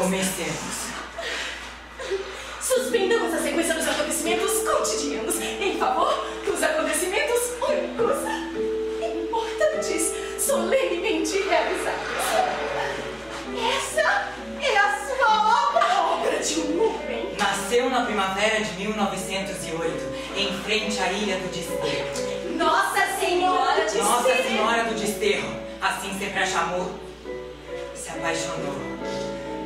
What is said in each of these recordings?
Comecemos. Suspendamos a sequência dos acontecimentos cotidianos em favor dos acontecimentos únicos, importantes, solenemente realizados. Essa é a sua obra, a obra de um homem. Nasceu na primavera de 1908, em frente à Ilha do Desterro. Nossa Senhora do Desterro. Nossa Senhora do Desterro, assim sempre a chamou. Se apaixonou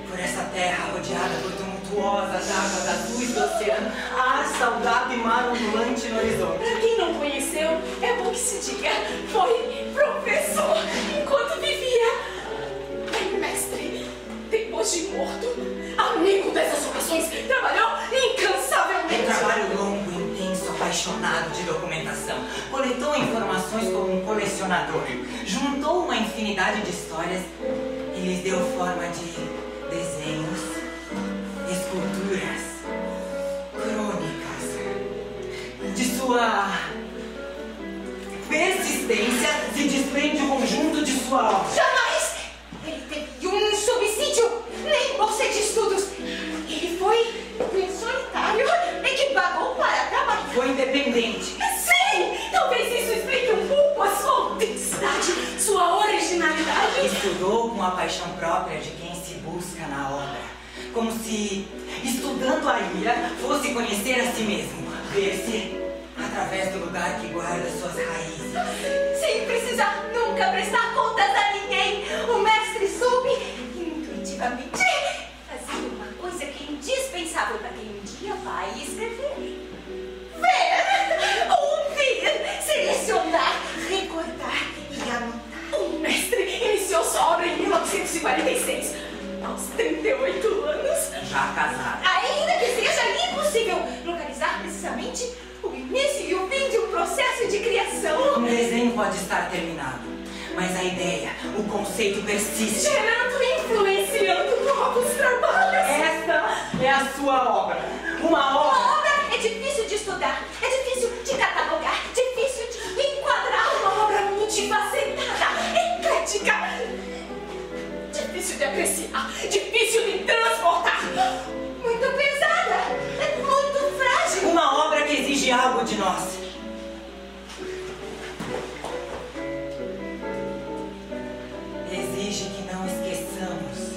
por essa terra rodeada por tumultuosas águas azuis do oceano, ar salgado e mar ondulante no horizonte. Para quem não conheceu, é bom que se diga, foi professor enquanto vivia. Bem, mestre, depois de morto, amigo dessas orações, trabalhou incansavelmente. Um trabalho longo, intenso, apaixonado de documentação. Coletou informações como um colecionador. Juntou uma infinidade de histórias e lhes deu forma de desenhos, esculturas, crônicas. De sua persistência se desprende o conjunto de sua obra. Jamais! Ele teve um subsídio, nem bolsa de estudos. Ele foi um solitário e que pagou para trabalhar. Foi independente. Sim! Talvez isso explique um pouco a sua autenticidade, sua originalidade. Estudou com a paixão própria de quem se busca na obra. Como se, estudando a ilha, fosse conhecer a si mesmo. Ver-se através do lugar que guarda suas raízes. Sem precisar nunca prestar contas a ninguém, o mestre soube intuitivamente fazer uma coisa que é indispensável para quem um dia vai escrever. Ver, ouvir, selecionar, recordar e anotar. O mestre iniciou sua obra em 1946, aos 38 anos. Já casado. Ainda que seja impossível localizar precisamente o início e o fim de um processo de criação. Um desenho pode estar terminado, mas a ideia, o conceito persiste. Gerando e influenciando novos trabalhos. Esta é a sua obra. Uma obra. Uma obra é difícil de estudar, é difícil de catalogar, difícil de enquadrar. Uma obra multifacetada, eclética, difícil de apreciar, difícil de transportar, muito pesada, muito frágil. Uma obra que exige algo de nós. Exige que não esqueçamos.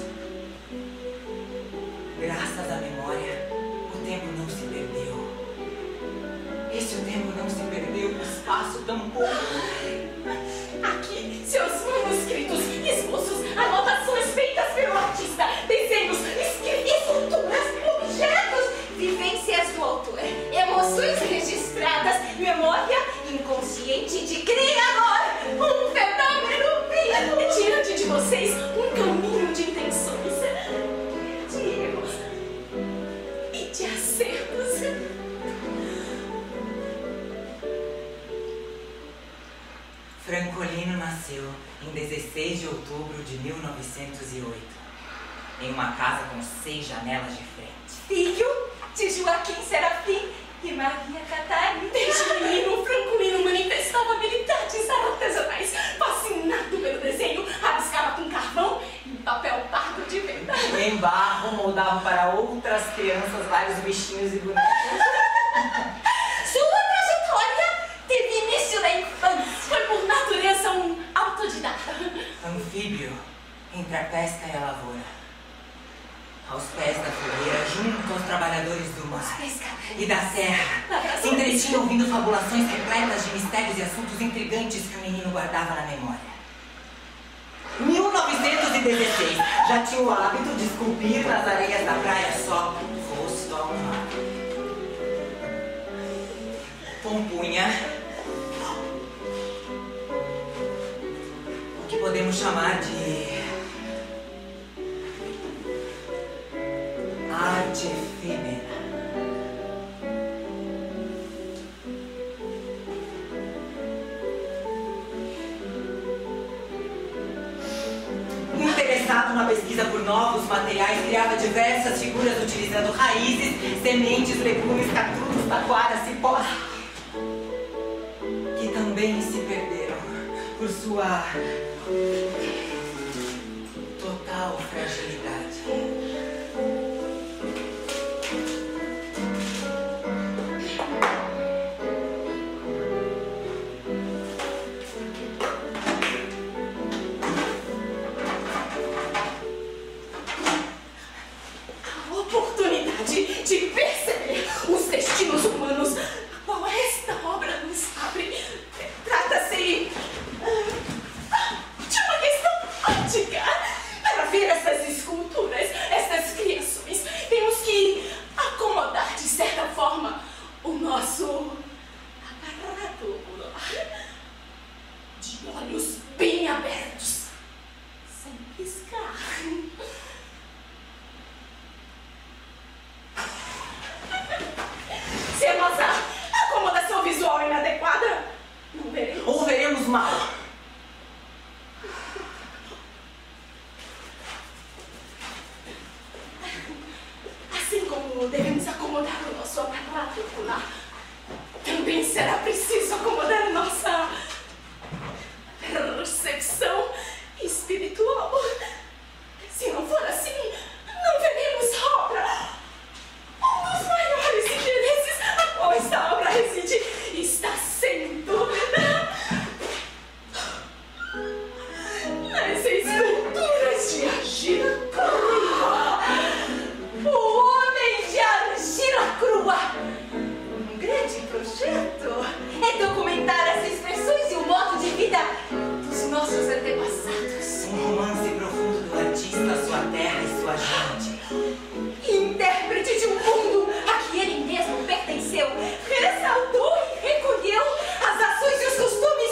Graças à memória, o tempo não se perdeu. E se o tempo não se perdeu, o espaço tampouco. Aqui, seus manuscritos, esboços, anotações feitas pelo artista, desenhos, esculturas, objetos, vivências do autor, emoções registradas, memória inconsciente de criador, um fenômeno vivo. Diante de vocês, um caminho de intenções, de erros e de acertos. Francolino nasceu em 16 de outubro de 1908, em uma casa com 6 janelas de frente. Filho de Joaquim Serafim e Maria Catarina. Desde menino, Francolino manifestava habilidades artesanais. Fascinado pelo desenho, rabiscava com carvão e papel pardo de verdade. Em barro, moldava para outras crianças vários bichinhos e bonecos. Sua trajetória teve início na infância. Foi por natureza um autodidata. Anfíbio, entre a pesca e a lavoura. Aos pés da fogueira, junto aos trabalhadores do mar e da serra, se entretinha ouvindo fabulações repletas de mistérios e assuntos intrigantes que o menino guardava na memória. 1916, já tinha o hábito de esculpir nas areias da praia só rosto ao mar. Compunha o que podemos chamar de arte efêmera. Interessado na pesquisa por novos materiais, criava diversas figuras utilizando raízes, sementes, legumes, canudos, taquaras, cipós, que também se perderam por sua total fragilidade. de olhos bem abertos, sem piscar. Se a nossa acomodação visual é inadequada, não veremos. Ou veremos mal. Assim como devemos acomodar o nosso aparato ocular, também será preciso acomodar a nossa percepção espiritual. Se não for assim, não veremos a obra. Um dos maiores interesses a qual esta obra reside está sem dúvida nas esculturas de argila crua. O homem de argila crua. Um grande projeto é documentar as expressões e o modo de vida dos nossos antepassados. Um romance profundo do artista, sua terra e sua gente. Intérprete de um mundo a que ele mesmo pertenceu, ressaltou e recolheu as ações e os costumes,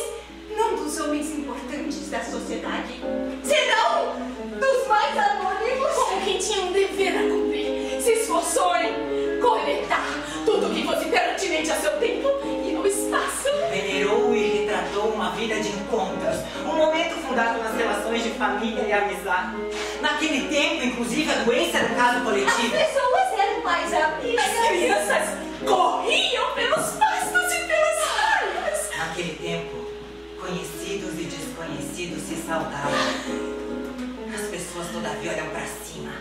não dos homens importantes da sociedade, senão dos mais anônimos. Como quem tinha um dever a cumprir, se esforçou em coletar tudo o que fosse pertinente a seu tempo e ao espaço. Venerou e retratou uma vida de encontros, um momento fundado nas relações de família e amizade. Naquele tempo, inclusive, a doença era um caso As coletivo. pessoas eram mais amigas. As crianças corriam pelos pastos e pelas áreas. Naquele tempo, conhecidos e desconhecidos se saudavam. As pessoas, todavia, olham pra cima.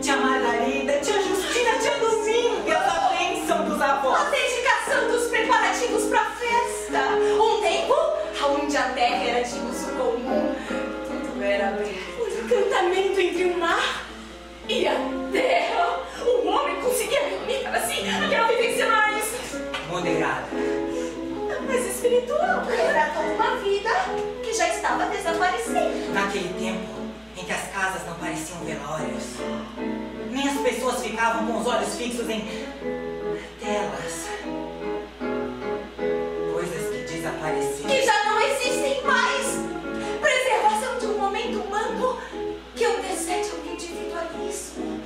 Tia Margarida, tia Justina, tia Dominga, a bênção dos avós. A dedicação dos preparativos para a festa. Um tempo onde a terra era de uso comum. Tudo era o encantamento entre o mar e a terra. O homem conseguia reunir para si aquela vivência mais Moderada. mais espiritual. Era toda uma vida que já estava desaparecendo. Naquele tempo, em que as casas não pareciam velórios, nem as pessoas ficavam com os olhos fixos em telas. Coisas que desapareceram. Que já não existem mais. Preservação de um momento humano que antecede ao individualismo.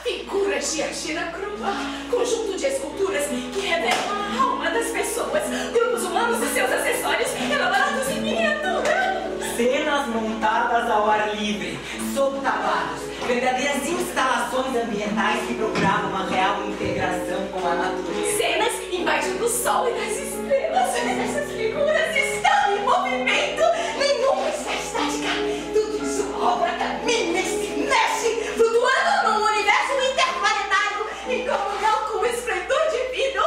Figuras de argila crua, conjunto de esculturas que revelam a alma das pessoas, grupos humanos e seus acessórios elaborados em miniatura. Cenas montadas ao ar livre, sob tabados, verdadeiras instalações ambientais que procuravam uma real integração com a natureza. Cenas embaixo do sol e das estrelas. Essas figuras estão em movimento. Nenhuma está estática. Tudo em sua obra caminha e se mexe, flutuando num universo interplanetário em comunhão com o esplendor divino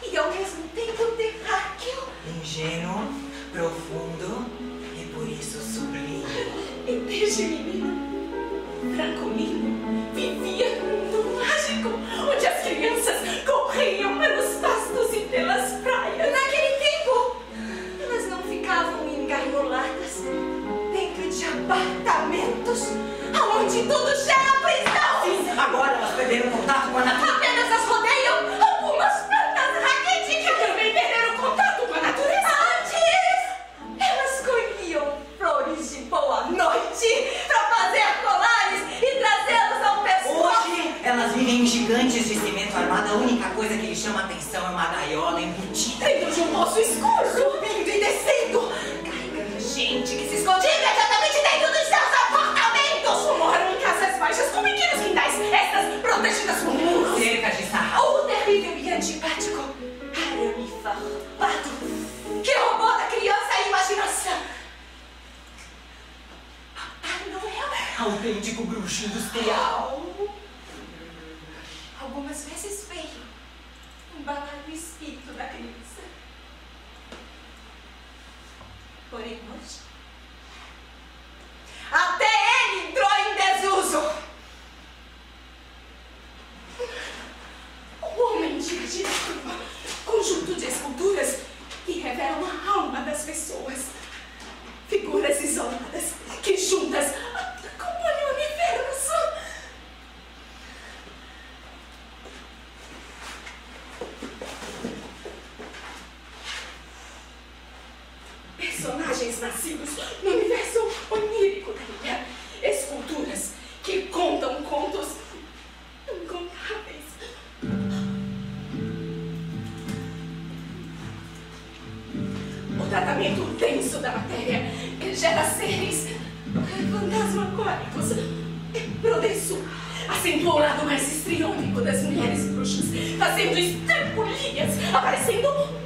e ao mesmo tempo terráqueo. Ingênuo, profundo e por isso sublime. E desde menino, Francolino vivia num mundo mágico onde as crianças corriam pelos pastos e pelas praias. Naquele tempo, elas não ficavam engarroladas dentro de apartamentos onde tudo cheira a prisão. Sim, agora elas perderam contato com a natureza. Apenas as rodeiam algumas plantas raquíticas que também perderam contato com a natureza. Antes, elas colhiam flores de boa noite para fazer colares e trazê-los ao pescoço. Hoje, elas vivem em gigantes de cimento armado. A única coisa que lhes chama atenção é uma gaiola embutida. Dentro de um poço escuro, subindo e descendo, carregando gente que se escondia imediatamente dentro dos seus apartamentos. Moram em casas baixas com pequenos quintais, estas protegidas por muros. Cerca de sarrafo. O terrível e antipático arame farpado que roubou da criança a imaginação. Papai Noel. Autêntico bruxo industrial. Algumas vezes veio embalar o espírito da criança. Porém, hoje, até ele entrou em desuso. O homem de argila crua, conjunto de esculturas que revelam a alma das pessoas. Figuras isoladas que juntas compõem o universo. seres nascidos no universo onírico da ilha. Esculturas que contam contos incontáveis. O tratamento denso da matéria gera seres fantasmagóricos. Prodesso acentua o lado mais histriônico das mulheres bruxas, fazendo estripulias, aparecendo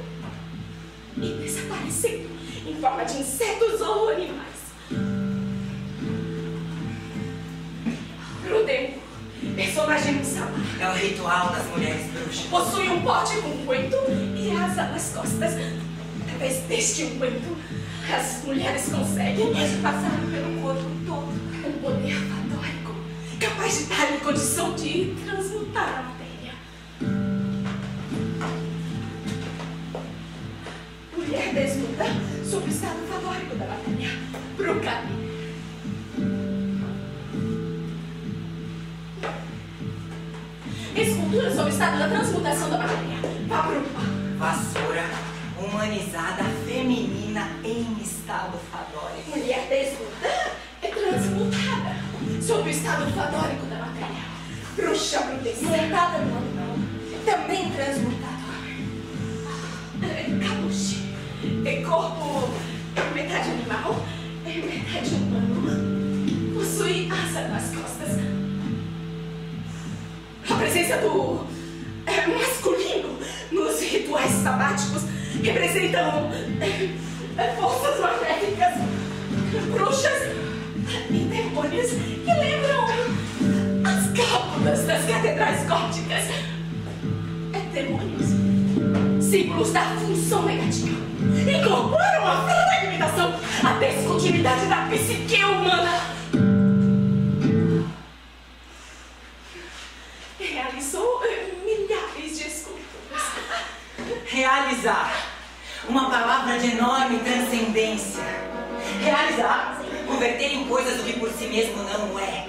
e desaparecendo em forma de insetos ou animais. Prodemo, personagem insana, É o ritual das mulheres bruxas. possui um pote com unguento e asa nas costas. Através deste unguento, as mulheres conseguem passar pelo corpo todo um poder fadórico, capaz de dar-lhe condição de transmutar a matéria. Mulher desnuda sob o estado fadórico da matéria. Brucane. Escultura sob o estado da transmutação da matéria. Vabrupa. Vassoura humanizada feminina em estado fadórico. Mulher desnuda é transmutada sob o estado fadórico da matéria. Bruxa brutesca. Montada no animal, também transmutada. Cabuche. É corpo metade animal, metade humano. Possui asa nas costas. A presença do masculino nos rituais sabáticos representam forças maléficas, bruxas e demônios que lembram as cápulas das catedrais góticas. Demônios, símbolos da função negativa, incorporam a fragmentação, a descontinuidade da psique humana. Realizou milhares de esculturas. Realizar. Uma palavra de enorme transcendência. Realizar. Converter em coisas o que por si mesmo não é.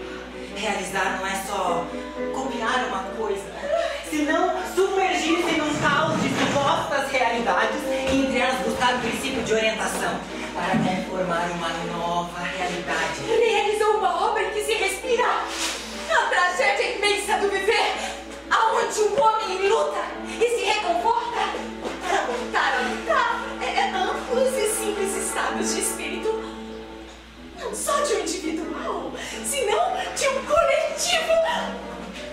Realizar não é só copiar uma coisa, senão submergir-se num caos de supostas realidades e entre elas buscar o princípio de orientação para até formar uma nova realidade. Realizou uma obra em que se respira a tragédia imensa do viver, aonde o homem luta e se reconforta para voltar a lutar amplos e simples estados de espírito, não só de um individual, senão de um coletivo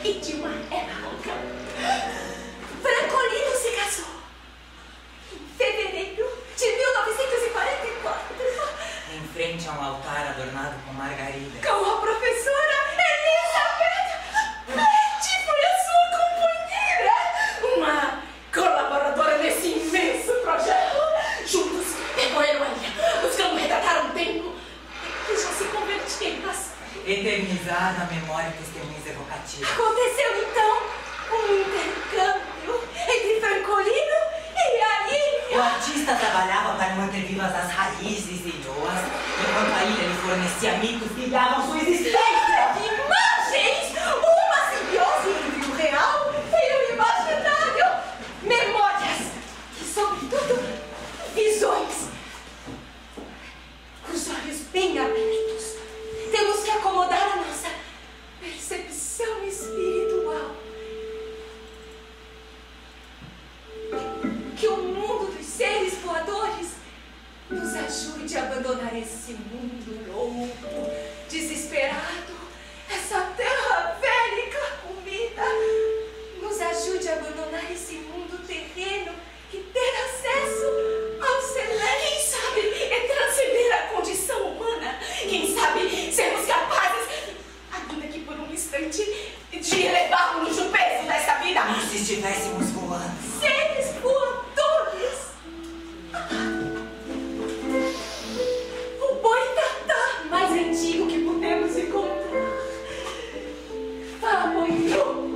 e de uma época. Francolino se casou em fevereiro de 1944 Em frente a um altar adornado com margarida. com a professora Elizabeth. Betty foi a sua companheira, uma colaboradora nesse imenso projeto. Juntos percorreram a ilha, buscando retratar um tempo que já se convertia em passado. Eternizar na memória testemunhos evocativos. Aconteceu então um intercâmbio entre Francolino e aí. O artista trabalhava para manter vivas as raízes e loas, enquanto a ilha lhe fornecia mitos que guiavam sua existência. Imagens! Uma simbiose entre o real e o imaginário! Memórias! E, sobretudo, visões! Com os olhos bem abertos, temos que acomodar a nossa percepção espiritual. Que o mundo dos seres voadores nos ajude a abandonar esse mundo louco, desesperado, essa terra bélica comida. Nos ajude a abandonar esse mundo terreno e ter acesso ao celeste. Quem sabe transcender a condição humana? Quem sabe sermos capazes, ainda que por um instante, de elevarmos o peso dessa vida? Como se estivéssemos voando. Seres voadores! O boitatá mais antigo que pudemos encontrar. Famoio,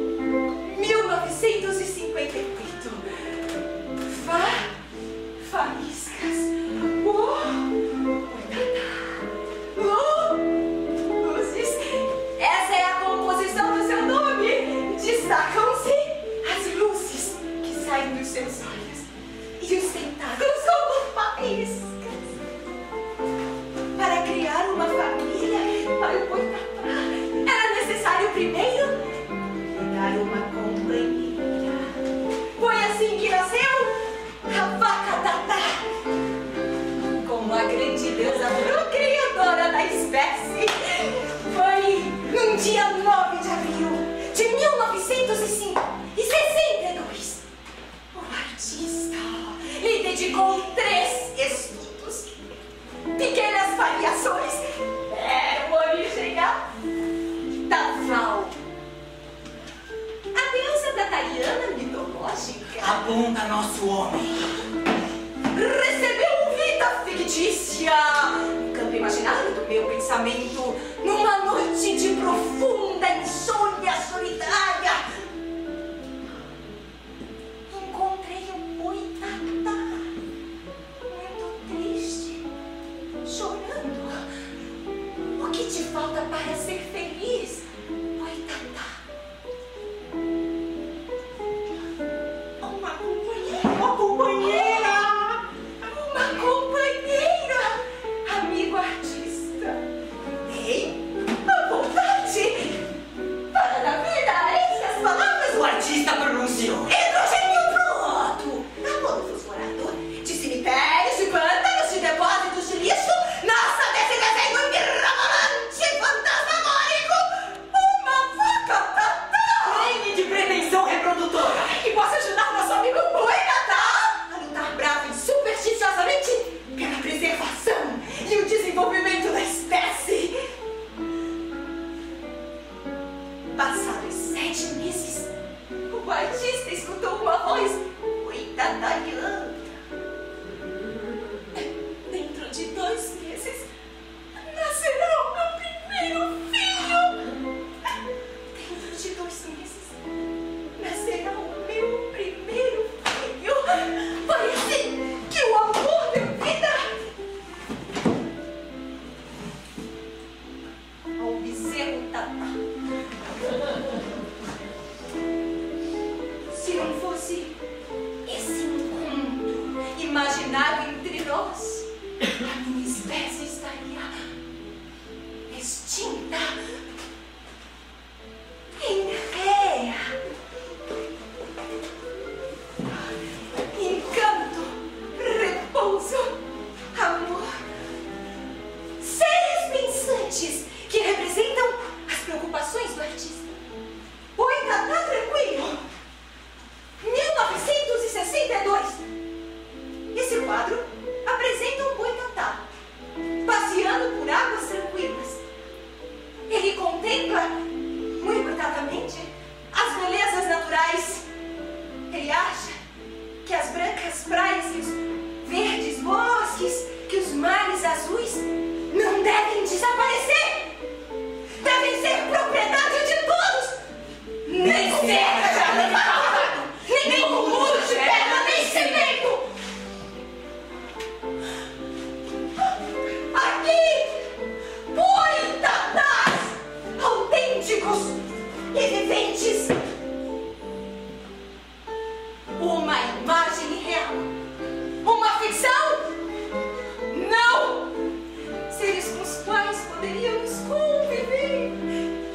1958. Faíscas. Luzes. Essa é a composição do seu nome. Destacam-se as luzes que saem dos seus olhos e os tentáculos como faíscas. dedicou 3 estudos. Pequenas variações deram origem a Taval. A deusa tatariana mitológica Aponta nosso homem. recebeu vida fictícia no campo imaginário do meu pensamento, numa noite de profunda insônia solitária. Encontrei o Boitatá, muito triste, chorando. O que te falta para ser feliz, Boitatá? Uma companheira. Uma companheira! Uma companheira, amigo artista. Ei, à vontade. Para da vida, essas palavras. O artista pronunciou. Hidrogênio bruto. Carbono fosforador. De cemitérios, de pântanos, de depósitos de lixo. Nossa, desse desenho mirabolante, fantasmagórico. Uma vaca tatá. Treine de pretensão reprodutora. Que possa ajudar nosso amigo Boitatá a lutar bravo e supersticiosamente pela preservação e o desenvolvimento da espécie. Passados 7 meses, o artista escutou uma voz boitatariana. Dentro de 2 meses, nascerá o meu primeiro filho. Dentro de 2 meses, nascerá o meu primeiro filho. Parece que o amor deu vida ao bezerro tatá. Se não fosse esse encontro imaginário entre nós, a minha espécie estaria extinta. Encanto, repouso, amor. Seres pensantes que representam as preocupações do artista. Boitatá tranquilo. 1962. Esse quadro apresenta um boitatá passeando por águas tranquilas. Ele contempla, muito exatamente, as belezas naturais. Ele acha que as brancas praias, que os verdes bosques, que os mares azuis não devem desaparecer. Devem ser propriedade de todos. Nem cerca de arame, nem com muro de pedra, nem cimento. Aqui, boitatás autênticos e viventes. Uma imagem real. Uma ficção? Não! Seres com os quais poderíamos conviver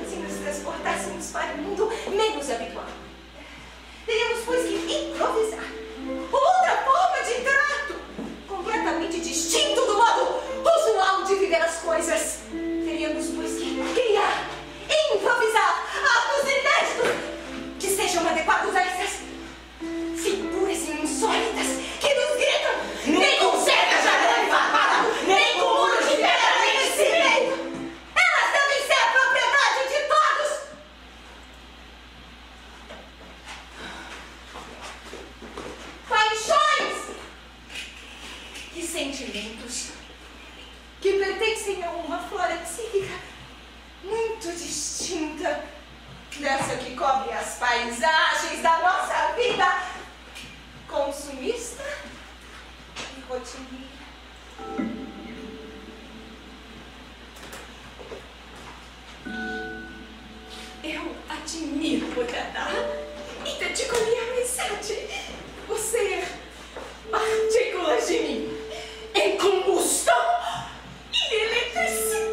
se nos transportássemos para um mundo menos habitual. Teríamos, pois, que improvisar. Outra forma de trato, completamente distinto do modo usual de viver as coisas. Teríamos, pois, que criar, improvisar atos inéditos que sejam adequados a essas figuras insólitas que nos gritam. Nem com cerca de arame farpado, nem com muro de pedra, nem de cimento. Elas devem ser a propriedade de todos. Paixões e sentimentos que pertencem a uma flora psíquica muito distinta dessa que cobre as paisagens da nossa vida consumista e rotineira. Eu admiro Boitatá e dedico-lhe a amizade. Você, partículas de mim em combustão e eletricidade.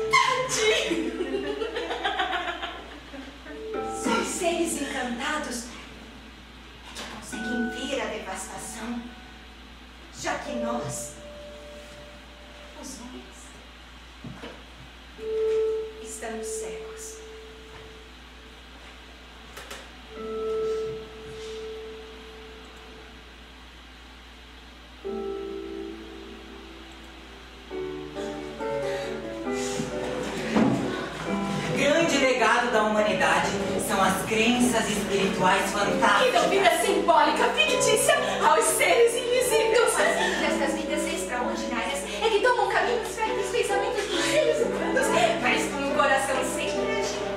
Só os seres encantados é que conseguem ver a devastação, já que nós, os homens, estamos cegos. realidade são as crenças espirituais fantásticas. Que dão vida simbólica, fictícia, aos seres invisíveis. O fascínio destas vidas extraordinárias é que tomam caminhos férteis dos pensamentos dos seres humanos, mas com o coração sempre agitado.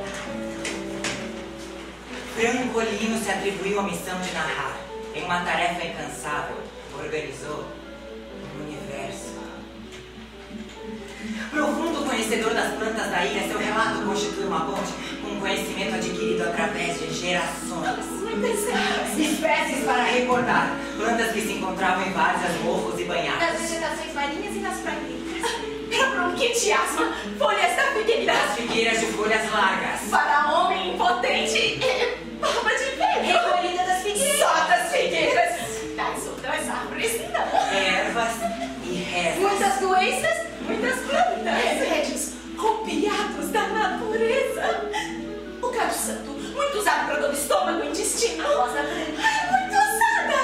Francolino se atribuiu a missão de narrar. Em uma tarefa incansável, organizou o universo. Profundo conhecedor das plantas da ilha, seu relato constitui uma ponte com conhecimento adquirido através de gerações. Muitas Espécies para recordar, plantas que se encontravam em várzeas, morros e banhados. nas vegetações marinhas e nas prainhas. Para bronquite, asma, folhas da figueira. As figueiras de folhas largas. Para homem impotente, barba de velho. Recolhida das figueiras. Só das figueiras. Das outras árvores, não. Ervas e rezas. Muitas doenças, muitas plantas. Remédios copiados da natureza. O caldo santo, muito usado para dor do estômago e intestino. A rosa branca. Ai, muito usada.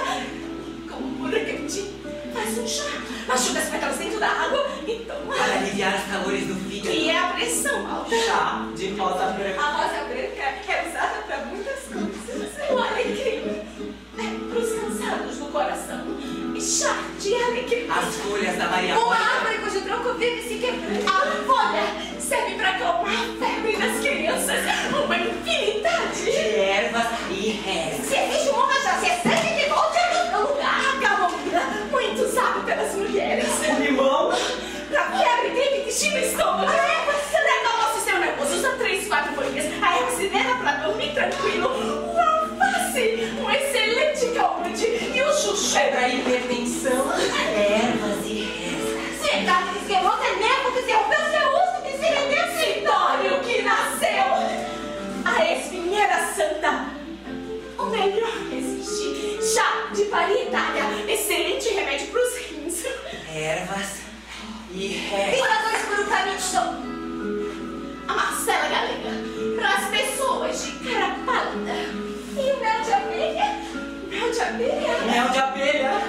Como purgante. Faz um chá, machuca as pétalas dentro da água e toma. Para aliviar os calores do fígado. E é a pressão alta. Chá de rosa branca. A rosa branca é usada para muitas coisas. O alecrim é para os cansados do coração. E chá de alecrim. As folhas da Maria Uma Mônica. árvore cujo tronco vive se quebrando. A folha serve para acalmar a febre das crianças. Uma infinidade De ervas e rezas. Se existe uma já se recebe de volta no lugar. A camomila, muito usada pelas mulheres. O limão. Pra febre, gripe, intestino e estômago. Recalma o sistema nervoso, usa 3, 4 folhinhas. A ervilha pra dormir tranquilo. O alface, um excelente calmante. E o chuchu é pra hipertensão. Ervas e rezas. Verdade, esquemou, nervo que se rompeu seu uso, que se rendeu, Sidónio que nasceu. A espinheira santa. O melhor que existe. Chá de paritária, excelente remédio pros rins. Ervas e rezas. Moradores por um caminho de som. A Marcela Galega, para as pessoas de cara pálida. E o mel de abelha. Mel de abelha? Mel de abelha.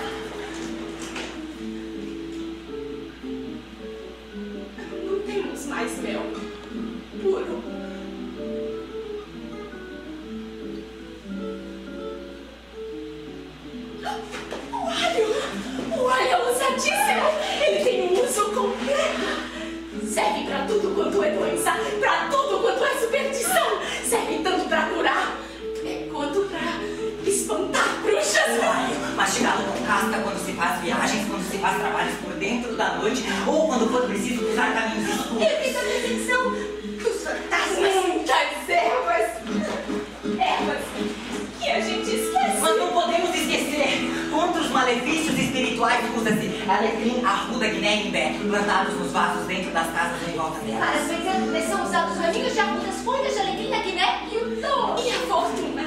Não temos mais mel puro. O alho é usadíssimo. Ele tem um uso completo. Serve pra tudo quanto é doença, pra tudo quanto é superstição. Serve tanto pra curar, quanto pra espantar bruxas. Mastigado com casca quando se faz viagens, quando se faz trabalhos por dentro da noite ou quando for preciso cruzar caminhos escuros. Evita a prevenção dos fantasmas. Muitas ervas. Ervas que a gente esquece. Mas não podemos esquecer. Contra os malefícios espirituais usa-se alecrim, arruda, guiné e imbé, plantados nos vasos dentro das casas em volta Para delas. as vencedoras são usados raminhos de arrudas, folhas de alecrim, da guiné e o dor. E a fortuna?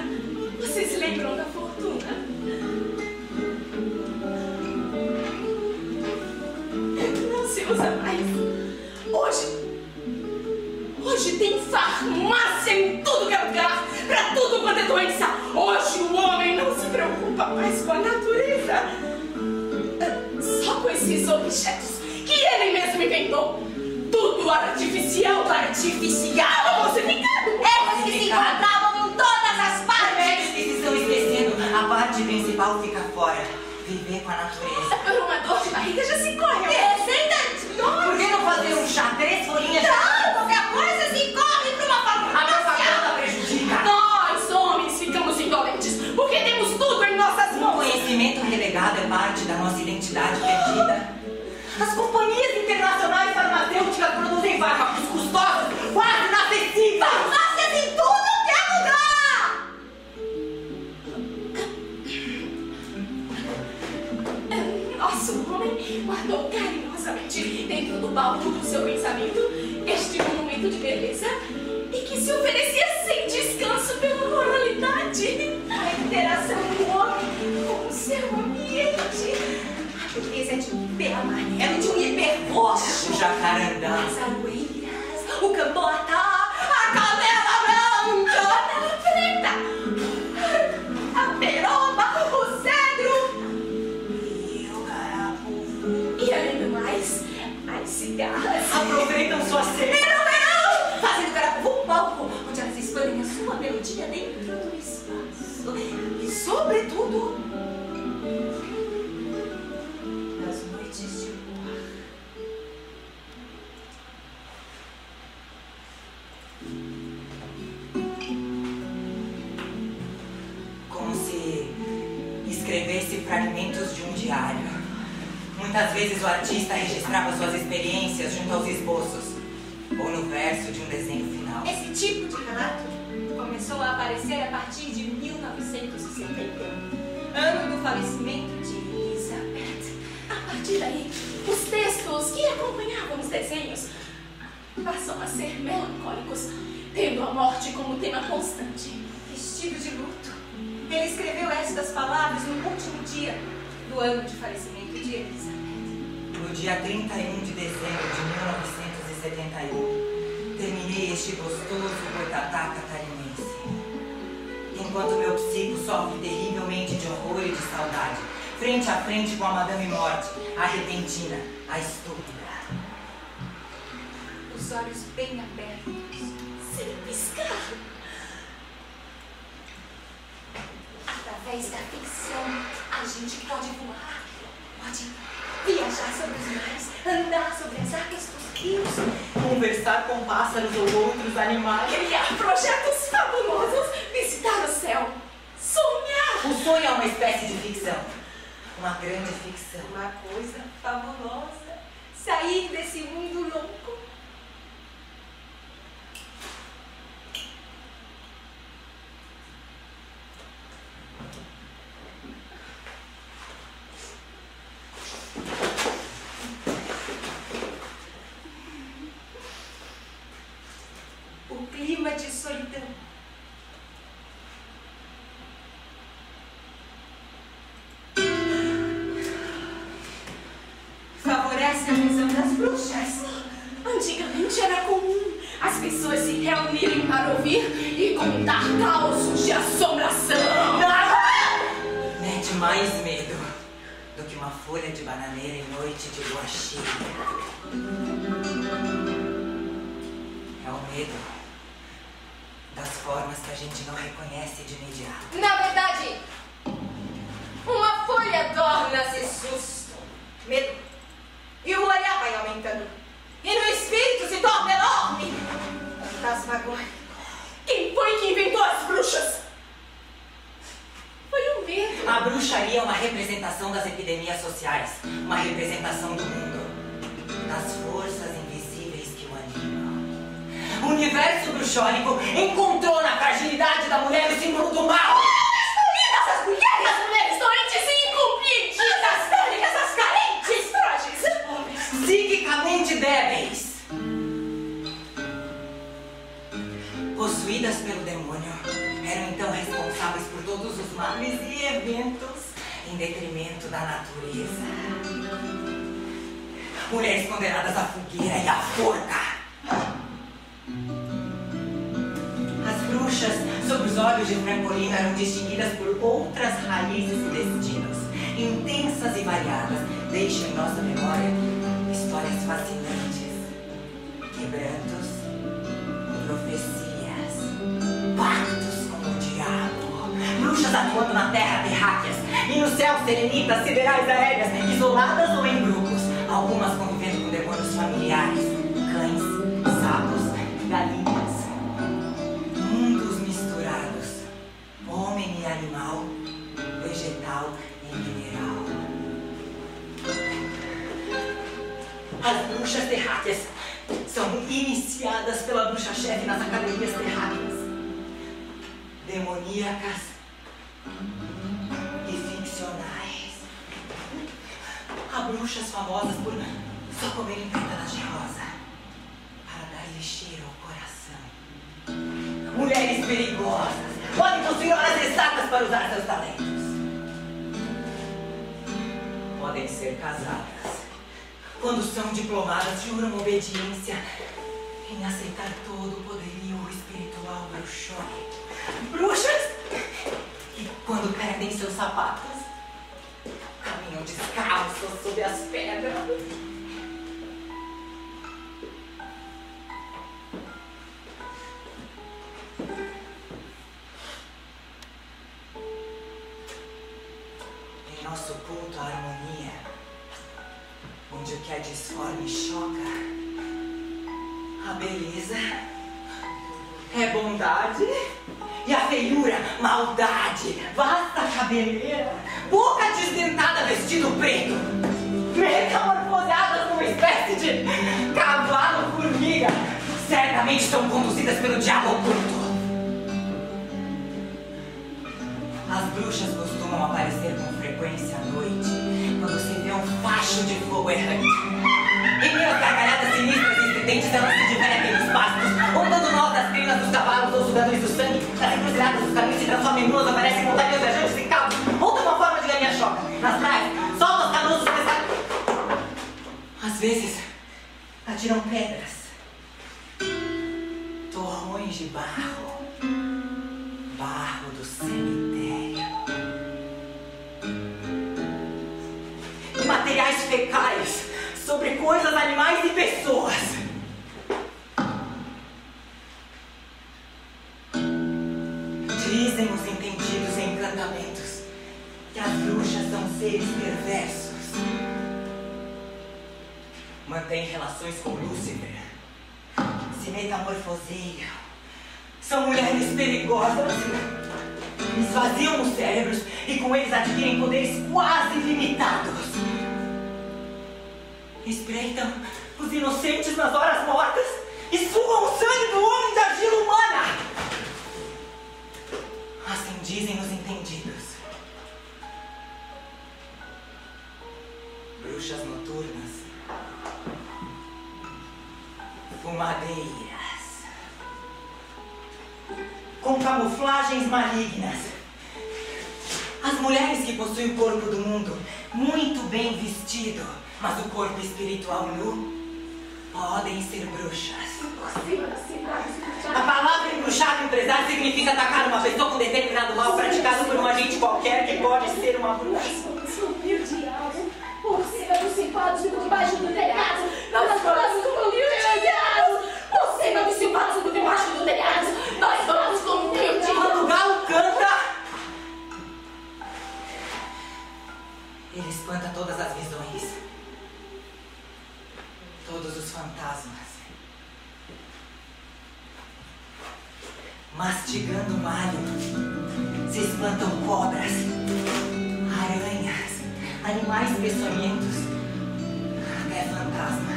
Vocês se lembram da fortuna? Não se usa mais. Hoje tem farmácia em tudo que é lugar, pra tudo quanto é doença. Hoje o homem não se preocupa mais com a natureza, só com esses objetos que ele mesmo inventou. Tudo artificial, falsificado. Ervas que se encontravam em todas as partes. Remédios que se estão esquecendo, a parte principal fica fora. Viver com a natureza. Por uma dor de barriga já se corre. Que receita de dor? Por que não fazer um chá, 3 folhinhas? Não, qualquer coisa se corre para uma A propaganda prejudica. Nós, homens, ficamos indolentes porque temos tudo em nossas O mãos. conhecimento relegado é parte da nossa identidade perdida. As companhias internacionais farmacêuticas produzem fármacos custosos, quase inacessíveis. Farmácias em tudo que é lugar. Nosso homem guardou carinhosamente dentro do baú do seu pensamento este monumento de beleza e que se oferecia sem descanso pela moralidade. A interação do homem com o seu ambiente. A beleza é de um ipê amarelo, de um ipê roxo. O jacarandá. As aroeiras, o cambota, a canela branca, a canela preta, a peroba, o cedro E o carapuçu. e, além do mais, as cigarras. Aproveitam sua sede. Verão, fazendo carapuçu um palco onde elas expandem as dia dentro do espaço e, sobretudo, nas noites de luar. Como se escrevesse fragmentos de um diário. Muitas vezes o artista registrava suas experiências junto aos esboços, ou no verso de um desenho final. Esse tipo de relato começou a aparecer a partir de 1971, ano do falecimento de Elizabeth. A partir daí, os textos que acompanhavam os desenhos passam a ser melancólicos, tendo a morte como tema constante. Vestido de luto, ele escreveu estas palavras no último dia do ano de falecimento de Elizabeth. No dia 31 de dezembro de 1971, terminei este gostoso boitatá catarinense. Enquanto meu psico sofre terrivelmente de horror e de saudade, frente a frente com a Madame Morte, a repentina, a estúpida. Os olhos bem abertos, sem piscar. Através da ficção, a gente pode voar, pode viajar sobre os mares, andar sobre as águas dos rios, Conversar com pássaros ou outros animais. criar projetos fabulosos, visitar o céu, sonhar. O sonho é uma espécie de ficção. Uma grande ficção. Uma coisa fabulosa, sair desse mundo louco. O clima de solidão. Favorece a visão das bruxas. Antigamente era comum as pessoas se reunirem para ouvir e contar causos de assombração. Mete mais medo do que uma folha de bananeira em noite de lua cheia. É o medo das formas que a gente não reconhece de imediato. Na verdade, uma folha torna-se susto, medo, e o olhar vai aumentando, e no espírito se torna enorme, fantasmagórico. Quem foi que inventou as bruxas? Foi o medo. A bruxaria é uma representação das epidemias sociais, uma representação do mundo, das forças invisíveis que o animam. O universo bruxólico encontrou na fragilidade da mulher o símbolo do mal. As mulheres doentes e incompreendidas, as féricas, as carentes, frágeis, pobres, Psiquicamente débeis. Possuídas pelo demônio, eram então responsáveis por todos os males e eventos em detrimento da natureza. Mulheres condenadas à fogueira e à forca. As bruxas, sob os olhos de Francolino, eram distinguidas por outras raízes e destinos, intensas e variadas, deixam em nossa memória histórias fascinantes, quebrantos, profecias, pactos com o diabo, bruxas atuando na terra terráqueas e no céu serenitas, siderais aéreas, isoladas ou em grupos, algumas convivendo com demônios familiares, cães, sapos, galinhas. Mundos misturados, homem e animal, vegetal e mineral. As bruxas terráqueas são iniciadas pela bruxa-chefe nas academias terráqueas, demoníacas e ficcionais. Há bruxas famosas por só comerem pétalas de rosa para dar-lhe cheiro ao coração. Mulheres perigosas podem possuir horas exatas para usar seus talentos. Podem ser casadas. Quando são diplomadas, juram obediência em aceitar todo o poderio espiritual bruxólico. Bruxas que, quando perdem seus sapatos, caminham descalços sob as pedras. a disforme choca, a beleza é bondade e a feiura, maldade, vasta cabeleira, boca desdentada, vestido preto, metamorfoseadas numa espécie de cavalo-formiga, certamente são conduzidas pelo diabo oculto. As bruxas costumam aparecer com frequência à noite, quando se vê um facho de fogo errante. Em meio às gargalhadas sinistras e estridentes, elas se divertem nos pastos, rondando nós das crinas dos cavalos ou sugadores do sangue, nas encruzilhadas dos caminhos se transformam em mulas, aparecem montanhas viajantes sem cabo, montam uma forma de galinha choca. Nas praias, soltam os canoas dos pescadores. Às vezes, atiram pedras, torrões de barro do cemitério, e materiais fecais sobre coisas, animais e pessoas. Dizem os entendidos em encantamentos que as bruxas são seres perversos. Mantêm relações com Lúcifer, se metamorfoseiam, são mulheres perigosas, esvaziam os cérebros e com eles adquirem poderes quase ilimitados. Espreitam os inocentes nas horas mortas e sugam o sangue do homem da argila humana. Assim dizem os entendidos. Bruxas noturnas, fumadeiras, com camuflagens malignas. As mulheres que possuem o corpo do mundo muito bem vestido, mas o corpo espiritual nu, podem ser bruxas. A palavra embruxar no empresário significa atacar uma pessoa com determinado mal praticado por um agente qualquer que pode ser uma bruxa. Subiu o diabo, por cima dos cipados por debaixo do telhado. Nós vamos cumprir o diabo, por cima dos cipados por debaixo do telhado. Nós vamos cumprir o diabo. Quando o galo canta, ele espanta todas as visões, todos os fantasmas. Mastigando malho, se espantam cobras, aranhas, animais peçonhentos, até fantasma.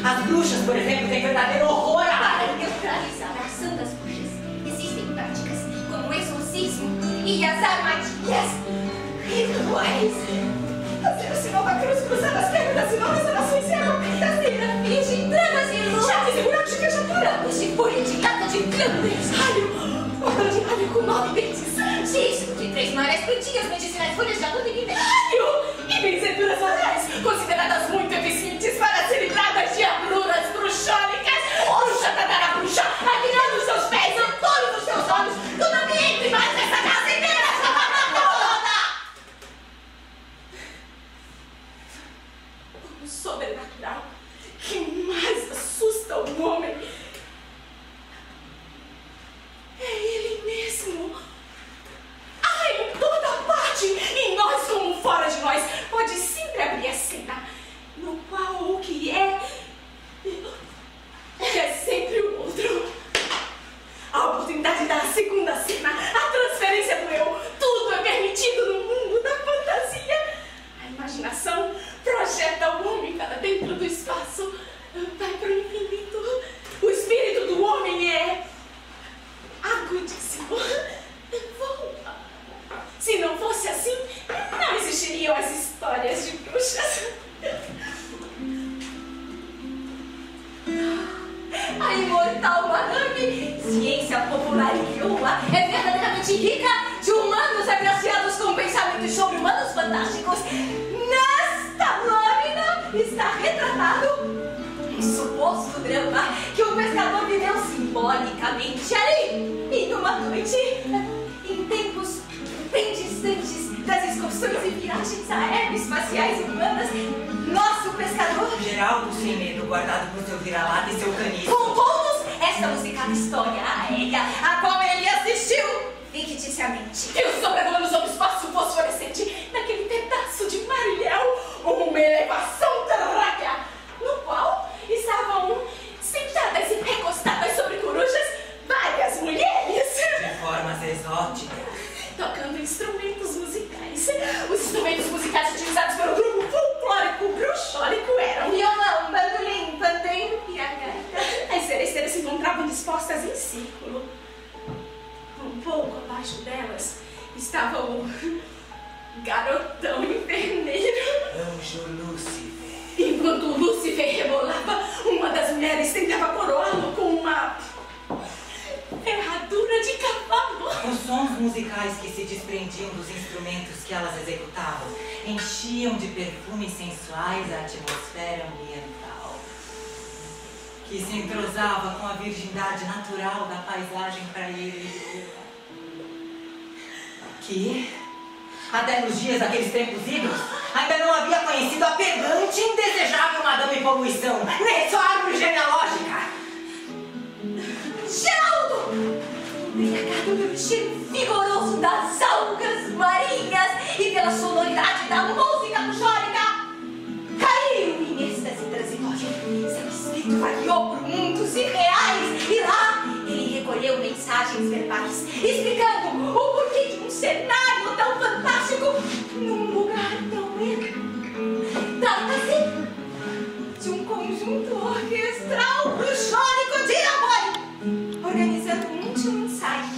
As bruxas, por exemplo, têm verdadeiro horror à Para neutralizar a ação das bruxas, existem práticas como o exorcismo e as armadilhas. Rituais. Fazer o sinal da cruz, cruzar as pernas, sinal das orações, ser uma brincadeira, virgem, tramas e luz, chaves e buracos de fechadura, de folha de lata de cânceres, ralho, botão de ralho com 9 dentes, xixo de 3 marés por dia, medicinais, folhas de aluno e ralho, e benzeduras orais, consideradas muito eficientes para se livrar das diabluras bruxônicas. Bruxa, tatarabruxa, atirando os seus pés, Antônio dos seus olhos, tu não me entre mais nessa casa inteira, essa barra toda! O sobrenatural que mais assusta o homem é ele mesmo. Ah, em toda parte, e nós como fora de nós, pode sempre abrir a cena, no qual o que é sempre o outro. A oportunidade da segunda cena, a transferência do eu, tudo é permitido no mundo da fantasia. A imaginação projeta o homem para dentro do espaço, vai para o infinito. O espírito do homem é agudíssimo. Voa. Se não fosse assim, não existiriam as histórias de bruxas. A imortal Madame, ciência popular e crua, é verdadeiramente rica de humanos agraciados com pensamentos sobre-humanos fantásticos. Nesta lâmina está retratado um suposto drama que o pescador viveu simbolicamente ali, em uma noite, em tempos bem distantes das excursões e viagens aeroespaciais humanas. Nosso pescador, Geraldo sem medo, guardado por seu vira-lata e seu caniço, contou-nos esta musicada história aérea, a qual ele assistiu ficticiamente. E sobrevoando sobre o espaço fosforescente, naquele pedaço de mar ilhéu, uma elevação terráquea Garotão inferneiro. Anjo Lúcifer. Enquanto Lúcifer rebolava, uma das mulheres tentava coroá-lo com uma ferradura de cavalo. Os sons musicais que se desprendiam dos instrumentos que elas executavam enchiam de perfumes sensuais a atmosfera ambiental, que se entrosava com a virgindade natural da paisagem praieira e que, até nos dias daqueles tempos idos, ainda não havia conhecido a pedante e indesejável Madame Poluição, nem sua árvore genealógica. Geraldo! Embriagado pelo cheiro vigoroso das algas marinhas e pela sonoridade da música bucólica, caiu em êxtase transitório. Seu espírito vagueou por mundos irreais e lá ele recolheu mensagens verbais explicando o porquê de um cenário tão fantástico num lugar tão ermo. Trata-se de um conjunto orquestral bruxólico de amor, organizando um último ensaio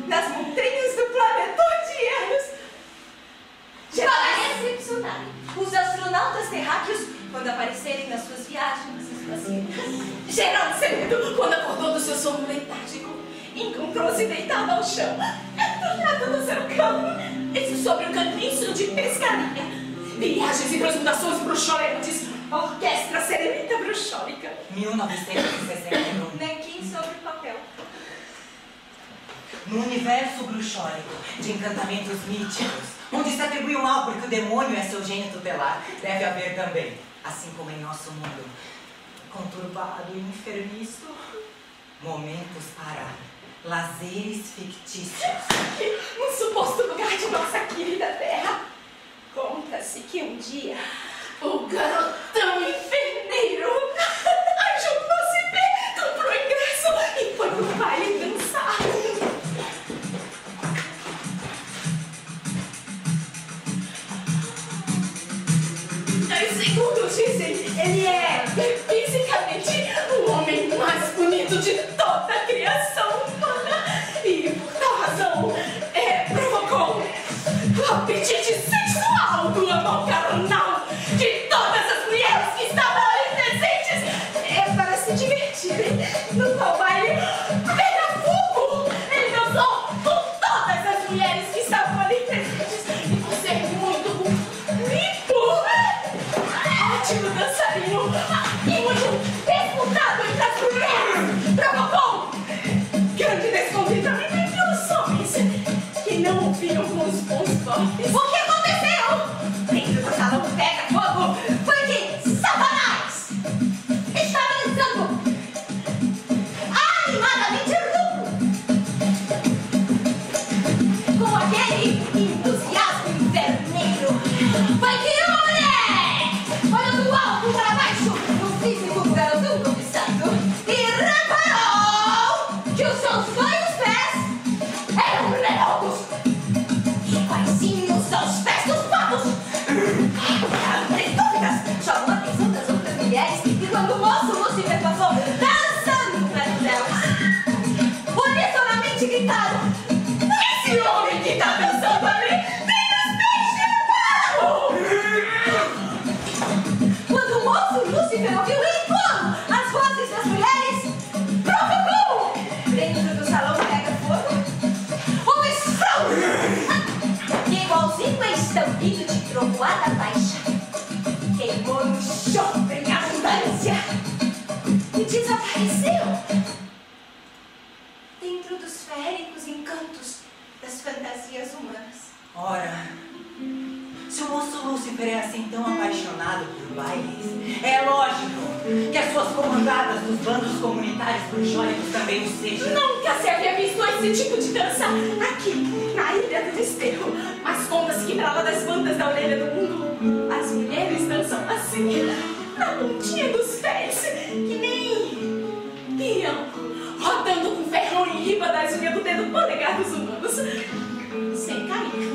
nas montanhas do planeta de Eros. Para recepcionar os astronautas terráqueos quando aparecerem nas suas viagens espaciais. Geraldo Semedo, quando acordou do seu sono letárgico, encontrou-se deitado ao chão, atornado no seu cão. Isso sobre o capricho de pescaria. Viagens e transmutações bruxolentas. Orquestra Serenita Bruxólica. 1961. Nanquim sobre o papel. No universo bruxólico de encantamentos míticos, onde se atribui o mal porque o demônio é seu gênio tutelar, deve haver também, assim como em nosso mundo conturbado e enfermiço, momentos para lazeres fictícios. Um suposto lugar de nossa querida terra. Conta-se que um dia o garotão inferneiro Anjo Lúcifer comprou ingresso e foi pro baile dançar. Segundo dizem, ele é fisicamente o homem mais bonito de toda a criação humana e por tal razão provocou o apetite sexual do amor carnal de todas as mulheres que estavam ali presentes para se divertirem no tal baile pega fogo. Ele dançou com todas as mulheres que estavam ali presentes e por ser muito limpo, ótimo dançarino e muito disputado entre as mulheres, provocou grande descontentamento entre os homens que não ouviam com os bons golpes. O que aconteceu? Dentro do salão pega fogo foi que Satanás estava dançando animadamente com aquele entusiasmo inferneiro. Foi que uma mulher olhou do alto para baixo no físico do garotão cobiçado e reparou que os seus dois pés eram redondos, iguaizinhos aos pés dos patos. Sem dúvidas, chamou a atenção das outras mulheres e quando o moço Lúcifer passou dançando perto delas, unisonamente gritaram: esse homem que está dançando ali tem os peixes no barro! Quando o moço Lúcifer ouviu em coro as vozes das mulheres, provocou dentro do salão pega fogo um estrondo igualzinho a estampido de trovoada baixa. Queimou no chão em abundância e desapareceu dentro dos féricos encantos das fantasias humanas. Ora, se o moço Lúcifer é assim tão apaixonado por bailes, é lógico que as suas comandadas dos bandos comunitários bruxólicos também o sejam. Nunca se havia visto esse tipo de dança aqui, na Ilha do Desterro. Mas conta-se que pra lá das bandas da orelha do mundo, as mulheres dançam assim, na pontinha dos pés, que nem peão, rodando com ferrão em riba das unhas do dedo polegar dos humanos, sem cair.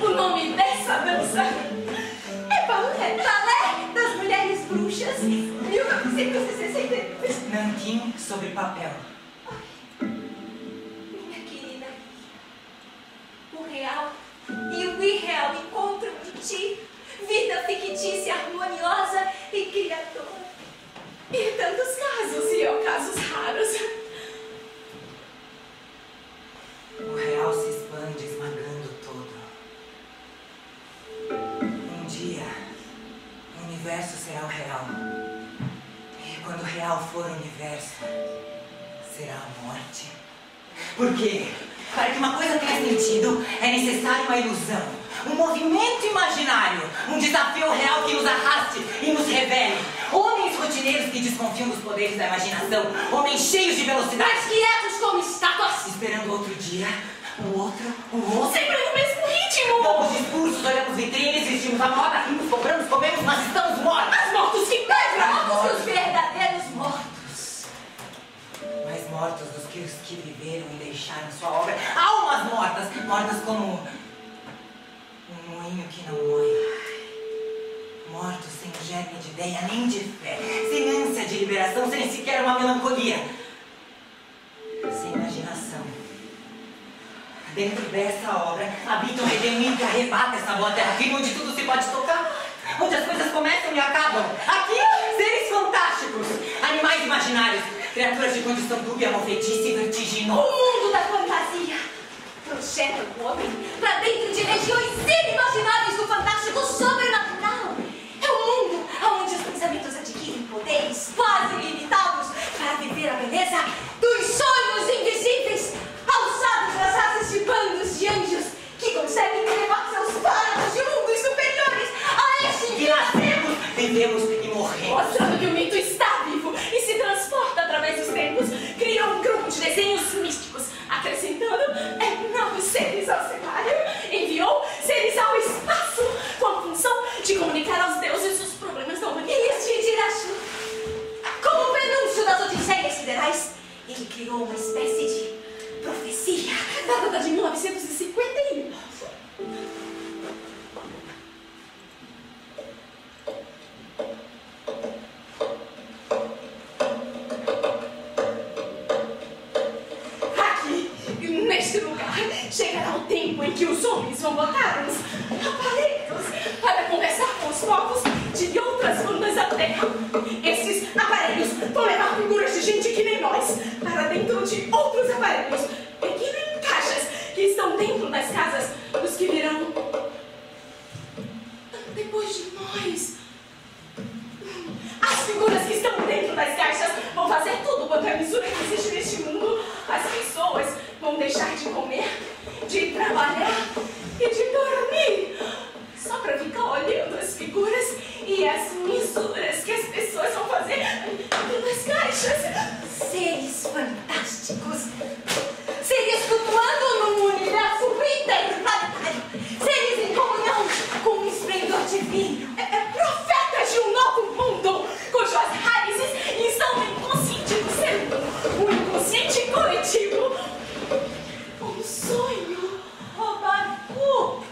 O nome dessa dança é Balé das Mulheres Bruxas, 1962. Nanquim sobre papel. Minha querida, o real e o irreal alimentícia harmoniosa e criadora. E tantos casos, e ocasos raros. O real se expande, esmagando todo. Um dia, o universo será o real. E quando o real for o universo, será a morte. Por quê? Para que uma coisa tenha sentido, é necessária uma ilusão, um movimento imaginário, um desafio real que nos arraste e nos revele. Homens rotineiros que desconfiam dos poderes da imaginação, homens cheios de velocidade, Mas quietos como estátuas, esperando outro dia, o outro, sempre no mesmo ritmo. damos discursos, olhamos vitrines, vestimos a moda, rimos, cobramos, comemos, mas estamos mortos. Mas mortos que pedram, mortos os verdadeiros mortos. Mais mortos dos que os que viveram e deixaram sua obra. Almas mortas, mortas como um moinho que não moe. Mortos sem germe de ideia nem de fé, sem ânsia de liberação, sem sequer uma melancolia. Sem imaginação. Dentro dessa obra habita um redemir que arrebata essa boa terra firme onde tudo se pode tocar, onde as coisas começam e acabam. Aqui, seres fantásticos, animais imaginários, criaturas de condição dúbia, mofetice e vertiginosa. O mundo da fantasia projeta o homem para dentro de regiões inimagináveis do fantástico sobrenatural. É um mundo onde os pensamentos adquirem poderes quase ilimitados para viver a beleza dos sonhos invisíveis, alçados nas asas de bandos de anjos que conseguem elevar seus páramos de mundos superiores a este Que nascemos, vivemos e morremos. mostrando que o mito está vivo e se transporta através dos tempos. Criou um grupo de desenhos místicos, acrescentando novos seres ao cenário. Enviou seres ao espaço com a função de comunicar aos deuses os problemas da humanidade. E lhes dividir a chuva. Como o prenúncio das odisseias siderais, ele criou uma espécie de profecia da data de 1951. Neste lugar, chegará o tempo em que os homens vão botar uns aparelhos para conversar com os povos de outras bandas da terra. Esses aparelhos vão levar figuras de gente que nem nós para dentro de outros aparelhos, pequenos em caixas que estão dentro das casas dos que virão depois de nós. As figuras que estão dentro das caixas vão fazer tudo quanto é mistura que existe neste mundo. As pessoas vão deixar de comer, de trabalhar e de dormir só para ficar olhando as figuras e as misuras que as pessoas vão fazer pelas caixas. Seres fantásticos, seres flutuando num universo interplanetário, seres em comunhão com um esplendor divino, profetas de um novo mundo cujas raízes estão no inconsciente do ser humano, o inconsciente coletivo. Um sonho, Baku.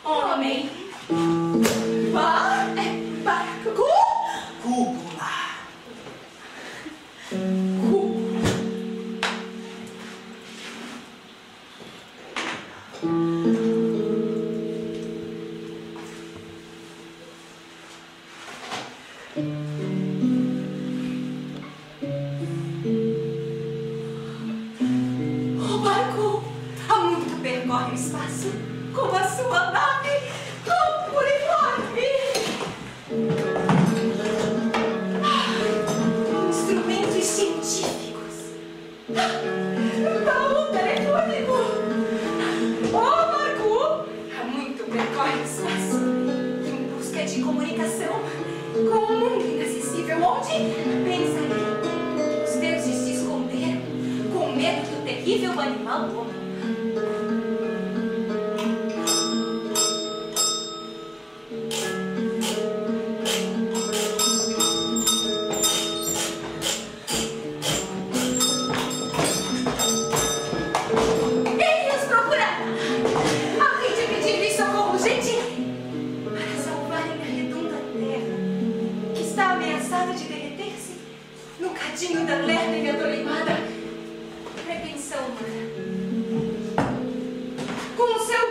Homem. Baku. Cúpula. O barco há muito percorre o espaço com a sua nave uniforme. Instrumentos científicos. Baú telefônico. O barco há muito percorre o espaço em busca de comunicação com um mundo inacessível onde pensaria os deuses se esconderam com medo do terrível animal homem. Eles procuraram a fim de pedir socorro urgente para salvarem a redonda terra que está ameaçada de derreter-se no cadinho da lerda e atolimada. Pretensão humana. Com o seu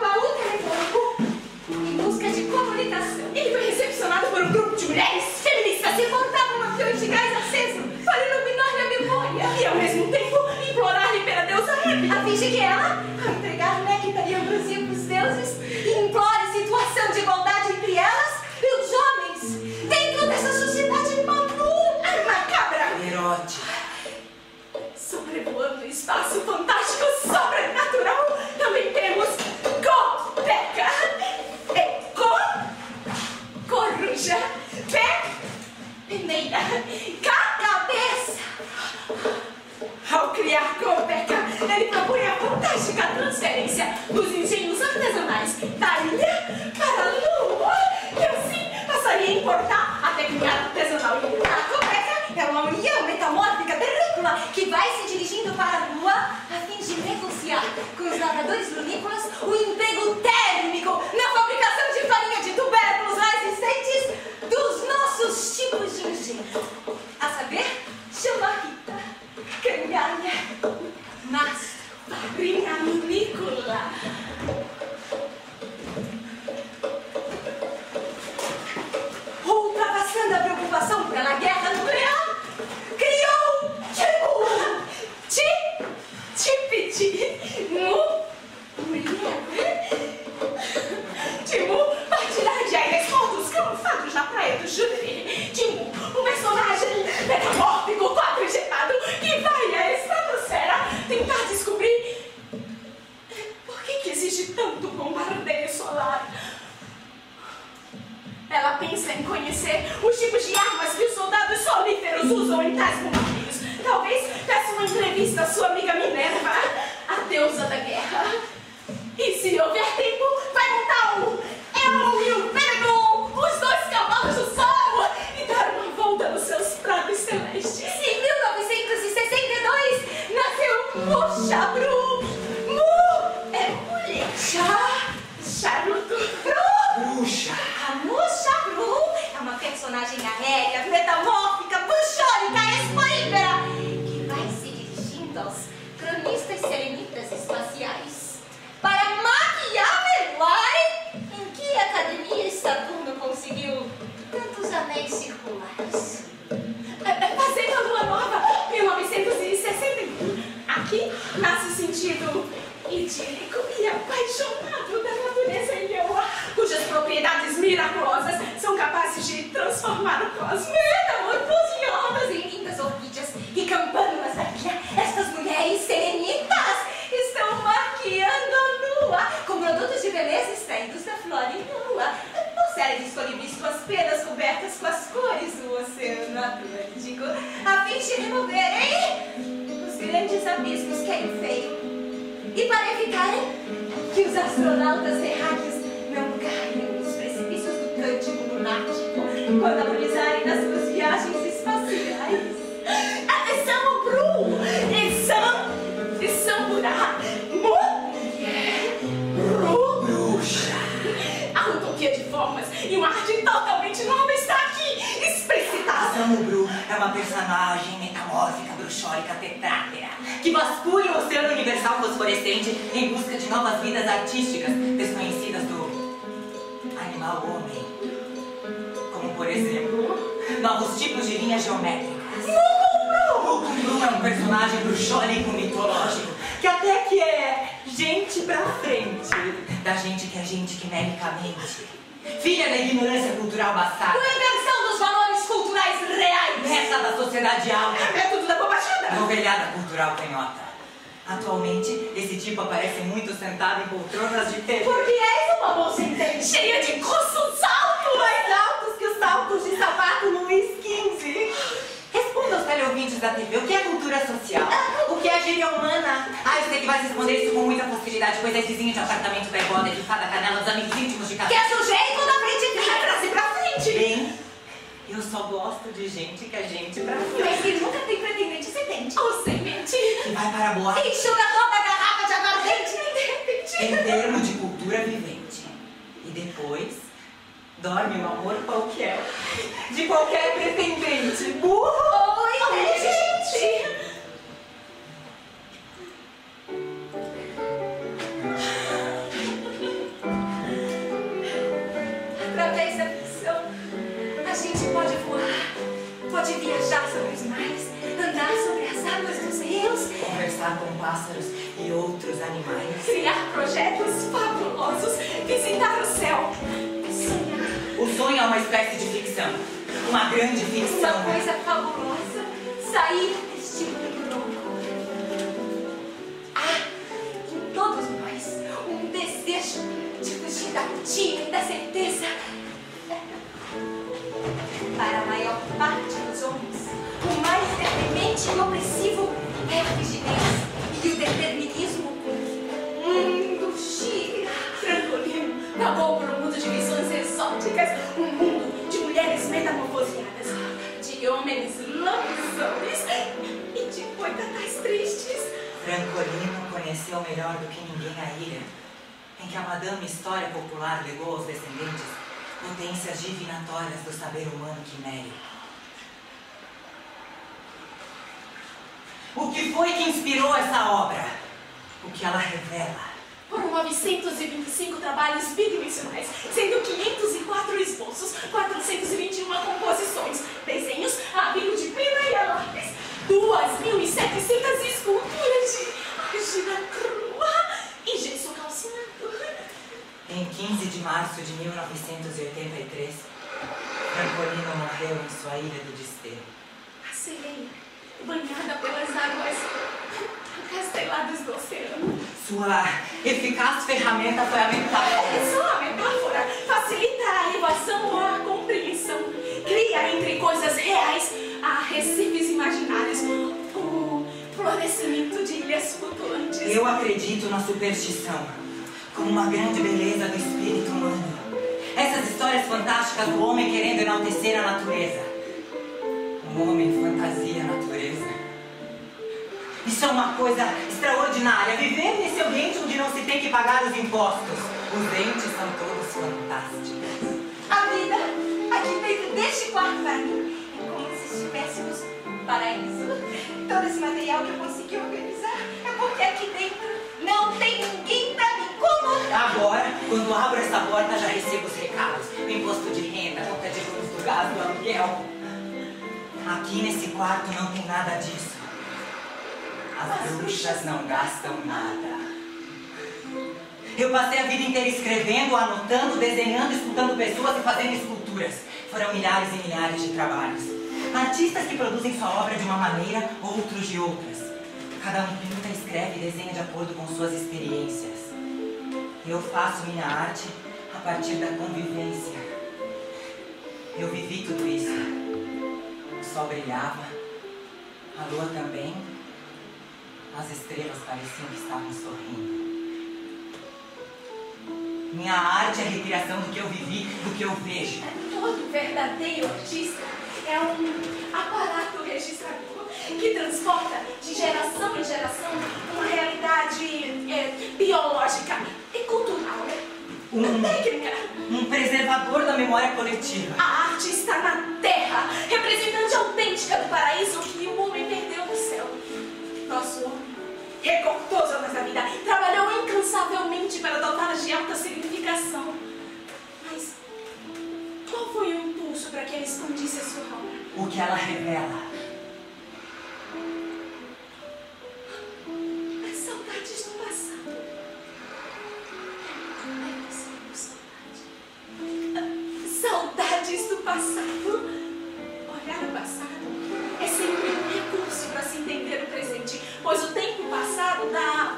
pensa em conhecer os tipos de armas que os soldados solíferos usam em tais bombardeios. Talvez peça uma entrevista à sua amiga Minerva, a deusa da guerra. E se houver tempo, vai montar o Elon e o Peregon, os dois cavalos do sol, e dar uma volta nos seus prados celestes. Em 1962, nasceu Mu Chabru. Mu é mulher. Charuto. Bruxa. A Mu Chabru é uma personagem aérea, metamórfica, buxônica, esporífera, que vai se dirigindo aos cronistas selenitas espaciais para maquiar Verlaine. Em que academia Saturno conseguiu tantos anéis circulares? Fazenda Lua Nova, 1961. Aqui nasce o sentido idílico e apaixonado da natureza ilhoa, cujas propriedades miraculosas são capazes de transformar o cosmos, metamorfoseadas em lindas orquídeas e campânulas da ilha. Estas mulheres serenitas estão maquiando a lua com produtos de beleza extraídos da flora e lua, por série de colibris com as penas cobertas com as cores do Oceano Atlântico, a fim de removerem os grandes abismos que aí veio. E para evitarem que os astronautas terráqueos não caiam nos precipícios do Cântico Lunático quando agonizarem nas suas viagens espaciais. Atenção, Bru! E Samburá! Mulher! Bruxa. A utopia de formas e uma arte totalmente nova está aqui, explicitada. Samubru é uma personagem metamórfica, bruxórica, tetráquera, que vasculha o oceano universal fosforescente em busca de novas vidas artísticas desconhecidas do animal homem. Como, por exemplo, novos tipos de linhas geométricas. Mukumbru é um personagem bruxórico mitológico que até que é gente pra frente da gente que é gente quimericamente. Filha da ignorância cultural bastarda. Com a inversão dos valores culturais reais. Resta da sociedade alta. Método da bobajada. Novelhada cultural canhota. Atualmente, esse tipo aparece muito sentado em poltronas de TV. Porque és uma bolsa inteira cheia de cursos altos, mais altos que os saltos de sapato no Luís XV. Responda aos teleouvintes da TV, o que é cultura social? O que é gíria humana? Eu sei que vai responder isso com muita facilidade, pois é vizinho de apartamento da Iguada, de fada canela, dos amigos íntimos de casa. Que é sujeito da frente fica pra frente. Bem, eu só gosto de gente que é gente pra frente. Mas que nunca tem pretendente sedente. Ou semente. Que vai para a boate. Enxuga toda a garrafa de aguardente. Em termos de cultura vivente. E depois, dorme o amor qualquer. De qualquer pretendente. Burro! Oi, gente! Através da ficção, a gente pode voar, pode viajar sobre os mares, andar sobre as águas dos rios, Conversar com pássaros e outros animais. criar projetos fabulosos, visitar o céu, sonhar. O sonho é uma espécie de ficção. Uma grande ficção. Uma coisa fabulosa, sair deste mundo louco. Há em todos nós um desejo de fugir da rotina e da certeza. Para a maior parte dos homens, o mais deprimente e opressivo é a rigidez e o determinismo. O mundo gira. Francolino vagou por um mundo de visões exóticas, um mundo de mulheres metamorfoseadas, de homens lobisomens e de coitadas tristes. Francolino conheceu melhor do que ninguém a ilha, em que a madame História Popular legou aos descendentes potências divinatórias do saber humano quimérico. O que foi que inspirou essa obra? O que ela revela? Foram 925 trabalhos bidimensionais, sendo 504 esboços, 421 composições, desenhos a bico de pena e a lápis, 2.700 esculturas de argila crua e gesso calcinado. Em 15 de março de 1983, Francolino morreu em sua ilha do desterro. A sereia, banhada pelas águas casteladas do oceano. Sua eficaz ferramenta foi a metáfora. É só a metáfora. Facilita a elevação ao ar comprimido solares, o florescimento de ilhas flutuantes. Eu acredito na superstição como uma grande beleza do espírito humano. Essas histórias fantásticas do homem querendo enaltecer a natureza. O homem fantasia a natureza. Isso é uma coisa extraordinária. Viver nesse ambiente onde não se tem que pagar os impostos. Os dentes são todos fantásticos. A vida aqui dentro deste quarto para mim é como se estivéssemos no paraíso. Todo esse material que eu consegui organizar é porque aqui dentro não tem ninguém para me incomodar. Agora, quando abro essa porta, já recebo os recados. O imposto de renda, conta de luz, do gás, do aluguel. Aqui nesse quarto não tem nada disso. As bruxas não gastam nada. Eu passei a vida inteira escrevendo, anotando, desenhando, escutando pessoas e fazendo esculturas. Foram milhares e milhares de trabalhos. Artistas que produzem sua obra de uma maneira, outros de outras. Cada um pinta, escreve e desenha de acordo com suas experiências. Eu faço minha arte a partir da convivência. Eu vivi tudo isso. O sol brilhava, a lua também. As estrelas pareciam que estavam sorrindo. Minha arte é a recriação do que eu vivi, do que eu vejo. Todo verdadeiro artista é um aparato registrador que transporta de geração em geração uma realidade biológica e cultural. Técnica. Um preservador da memória coletiva. A arte está na terra, representante autêntica do paraíso que o homem perdeu do céu. Nosso homem recortou zonas da vida, trabalhou incansavelmente para dotá-las de alta significação. Mas qual foi o impulso para que ele expandisse a sua obra? O que ela revela. As saudades do passado. Saudades do passado. Olhar o passado é sempre um recurso para se entender o presente, pois o tempo passado dá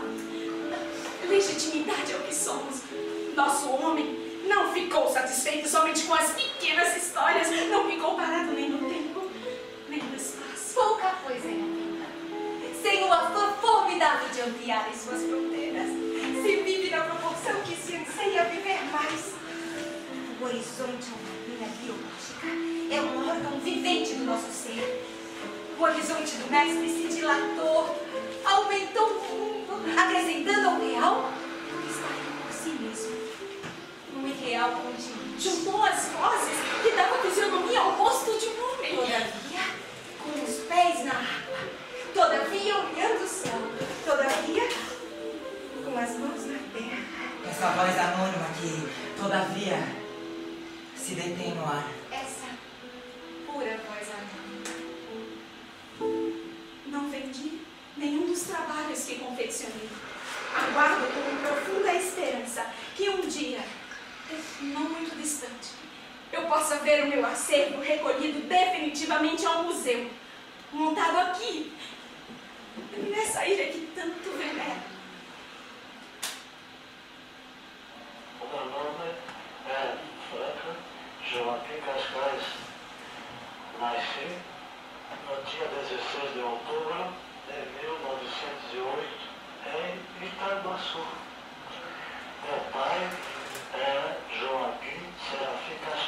legitimidade ao que somos. Nosso homem não ficou satisfeito somente com as pequenas histórias, não ficou parado nem no tempo, nem no espaço. Pouca coisa em a vida, sem o afã formidável de ampliar as suas fronteiras. Se vive na proporção que se anseia viver mais. O horizonte é uma linha biológica, é um órgão vivente do nosso ser. O horizonte do mestre se dilatou, aumentou o mundo, acrescentando ao real está indo por si mesmo. Um irreal contínuo. Juntou as vozes que dava fisionomia ao rosto de um homem. Todavia, com os pés na água. Todavia, olhando o céu. Todavia, com as mãos na terra. Essa voz anônima que, todavia, se detém no ar. Essa pura voz anônima. Não vendi nenhum dos trabalhos que confeccionei. Aguardo com profunda esperança que um dia, não muito distante, eu possa ver o meu acervo recolhido definitivamente ao museu, montado aqui, nessa ilha que tanto venero. O meu nome é Franca Joaquim Cascais. Nasci no dia 16 de outubro de 1908 em Itaguaçu. Meu pai é Joaquim Serafim Cascais.